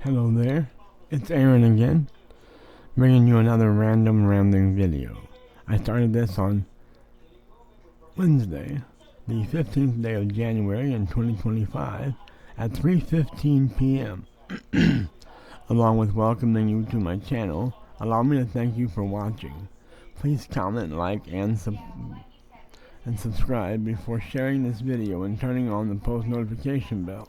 Hello there, it's Aaron again, bringing you another random rambling video. I started this on Wednesday, the 15th day of January in 2025 at 3:15 p.m. Along with welcoming you to my channel, allow me to thank you for watching. Please comment, like, and subscribe before sharing this video and turning on the post notification bell.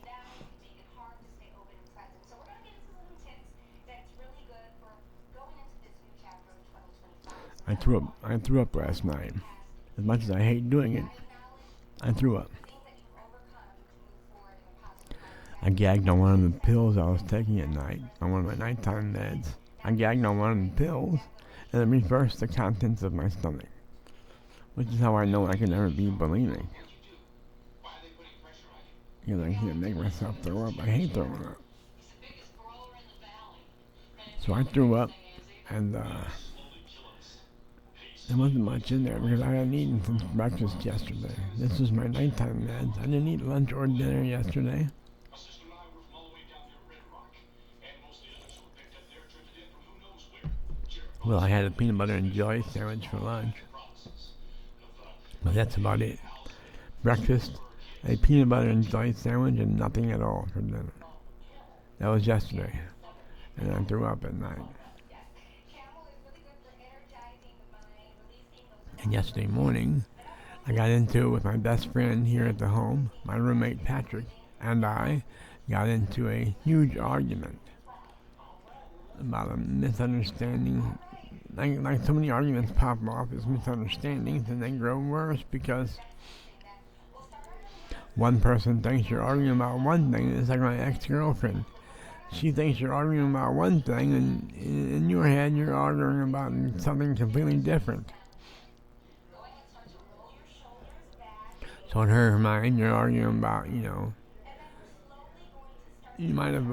I threw up last night. As much as I hate doing it, I threw up. I gagged on one of the pills I was taking at night, on one of my nighttime meds. I gagged on one of the pills, and it reversed the contents of my stomach, which is how I know I can never be bulimic. I can't make myself throw up. I hate throwing up. So I threw up, and there wasn't much in there because I hadn't eaten since breakfast yesterday. This was my nighttime meds. I didn't eat lunch or dinner yesterday. Well, I had a peanut butter and jelly sandwich for lunch, but that's about it. Breakfast, a peanut butter and jelly sandwich, and nothing at all for dinner. That was yesterday, and I threw up at night. And yesterday morning, I got into it with my best friend here at the home. My roommate Patrick and I got into a huge argument about a misunderstanding. Like so many arguments pop off as misunderstandings, and they grow worse because one person thinks you're arguing about one thing. It's like my ex-girlfriend. She thinks you're arguing about one thing, and in your head you're arguing about something completely different. So in her mind, you're arguing about, you might have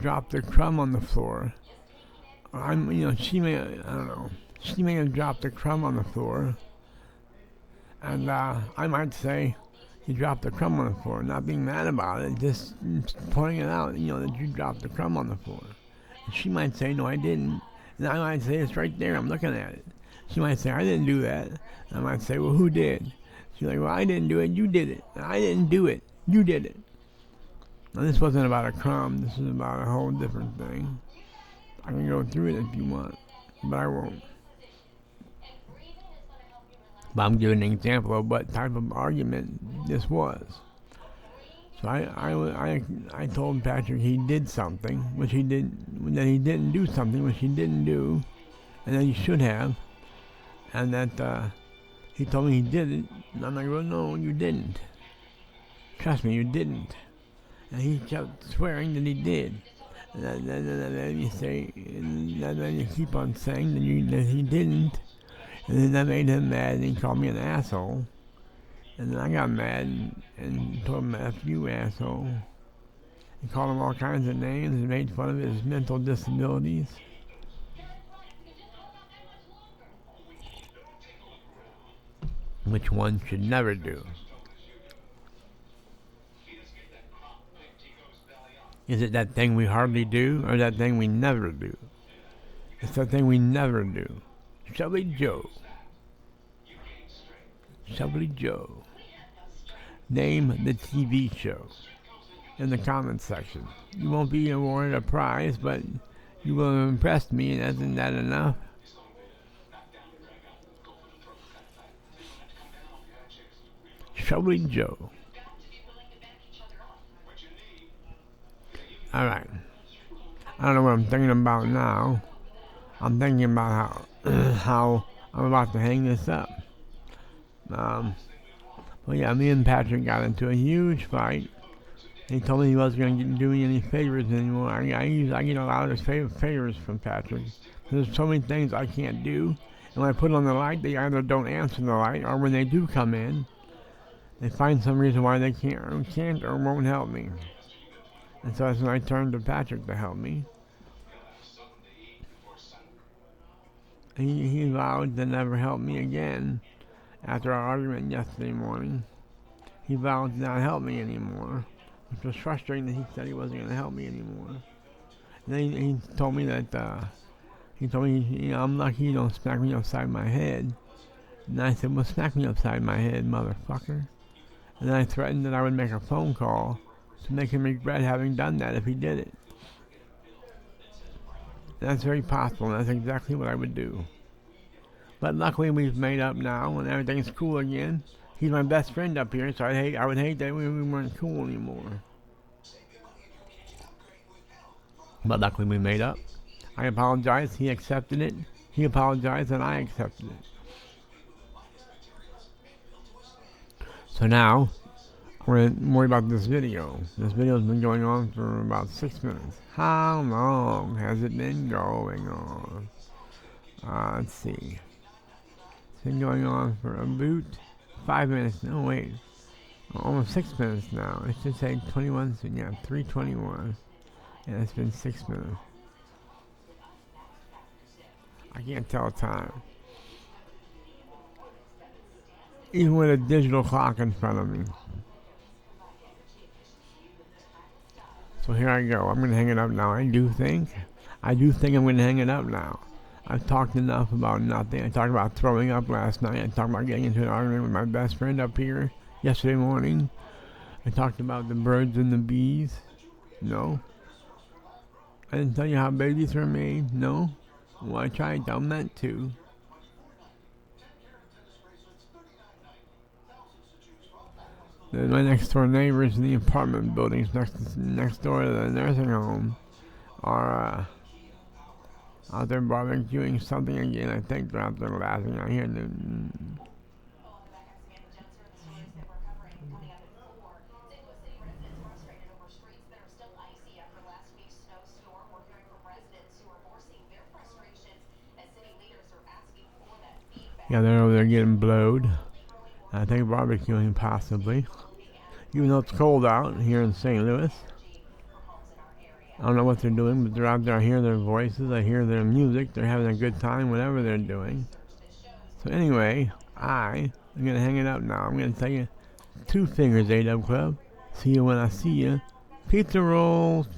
dropped a crumb on the floor. She may have dropped a crumb on the floor, and I might say, you dropped a crumb on the floor, not being mad about it, just pointing it out, that you dropped a crumb on the floor. And she might say, no, I didn't. And I might say, it's right there, I'm looking at it. She might say, I didn't do that. And I might say, well, who did? She's like, well, I didn't do it, you did it. And I didn't do it, you did it. Now, this wasn't about a crumb, this is about a whole different thing. I can go through it if you want, but I won't. But I'm giving an example of what type of argument this was. So I told Patrick he did something, which he didn't, that he didn't do something, which he didn't do, and that he should have, and that he told me he did it, and I'm like, well, no, you didn't. Trust me, you didn't. And he kept swearing that he did. And then you say, and then you keep on saying that he didn't. And then that made him mad, and he called me an asshole. And then I got mad and told him, F you, asshole. He called him all kinds of names and made fun of his mental disabilities. Which one should never do. Is it that thing we hardly do, or that thing we never do? It's that thing we never do. Shelby Joe. Shelby Joe. Name the TV show in the comments section. You won't be awarded a prize, but you will have impressed me, and isn't that enough? Shelby Joe. Alright. I don't know what I'm thinking about now. I'm thinking about how I'm about to hang this up. Well, yeah, me and Patrick got into a huge fight. He told me he wasn't going to do me any favors anymore. I get a lot of favors from Patrick. There's so many things I can't do. And when I put on the light, they either don't answer the light, or when they do come in, they find some reason why they can't or won't help me. And so that's when I turned to Patrick to help me. He vowed to never help me again after our argument yesterday morning. He vowed to not help me anymore. which was frustrating that he said he wasn't going to help me anymore. And then he told me that, I'm lucky you don't smack me upside my head. And I said, well, smack me upside my head, motherfucker. And then I threatened that I would make a phone call to make him regret having done that if he did it. And that's very possible, and that's exactly what I would do. But luckily we've made up now, and everything's cool again. He's my best friend up here, so I would hate that we weren't cool anymore. But luckily we made up. I apologized, he accepted it. He apologized, and I accepted it. So now, we're going to worry about this video. This video's been going on for about 6 minutes. How long has it been going on? Let's see. It's been going on for about 5 minutes. No, wait. Almost 6 minutes now. It should say 21. So yeah, 3:21. And it's been 6 minutes. I can't tell time. Even with a digital clock in front of me. So here I go. I'm going to hang it up now. I do think I'm going to hang it up now. I've talked enough about nothing. I talked about throwing up last night. I talked about getting into an argument with my best friend up here yesterday morning. I talked about the birds and the bees. No. I didn't tell you how babies were made. No. Well, I tried to tell them that too. My next door neighbors in the apartment buildings next door to the nursing home are out there barbecuing something again. I think they're out there laughing. I hear them. Yeah, they're over there getting blowed. I think barbecuing possibly. Even though it's cold out here in St. Louis. I don't know what they're doing, but they're out there. I hear their voices. I hear their music. They're having a good time, whatever they're doing. So anyway, I'm going to hang it up now. I'm going to tell you 2 fingers, A-Dub Club. See you when I see you. Pizza rolls.